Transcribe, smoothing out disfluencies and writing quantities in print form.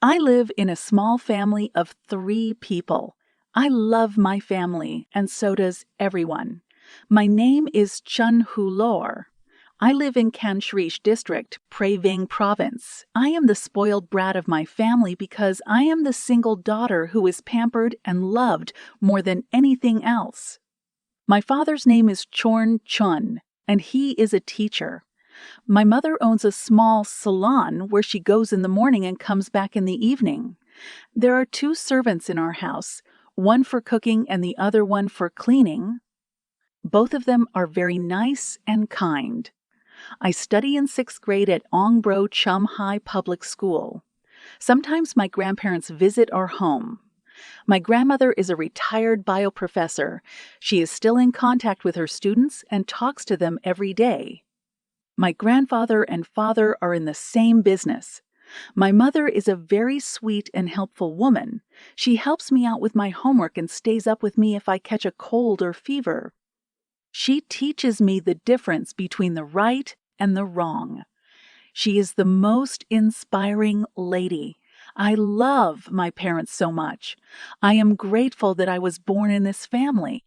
I live in a small family of 3 people. I love my family, and so does everyone. My name is Chun Hu Lor. I live in Kanshrish District, Prey Veng Province. I am the spoiled brat of my family because I am the single daughter who is pampered and loved more than anything else. My father's name is Chorn Chun, and he is a teacher. My mother owns a small salon where she goes in the morning and comes back in the evening. There are 2 servants in our house, one for cooking and the other one for cleaning. Both of them are very nice and kind. I study in 6th grade at Ong Bro Chum High Public School. Sometimes my grandparents visit our home. My grandmother is a retired bio professor. She is still in contact with her students and talks to them every day. My grandfather and father are in the same business. My mother is a very sweet and helpful woman. She helps me out with my homework and stays up with me if I catch a cold or fever. She teaches me the difference between the right and the wrong. She is the most inspiring lady. I love my parents so much. I am grateful that I was born in this family.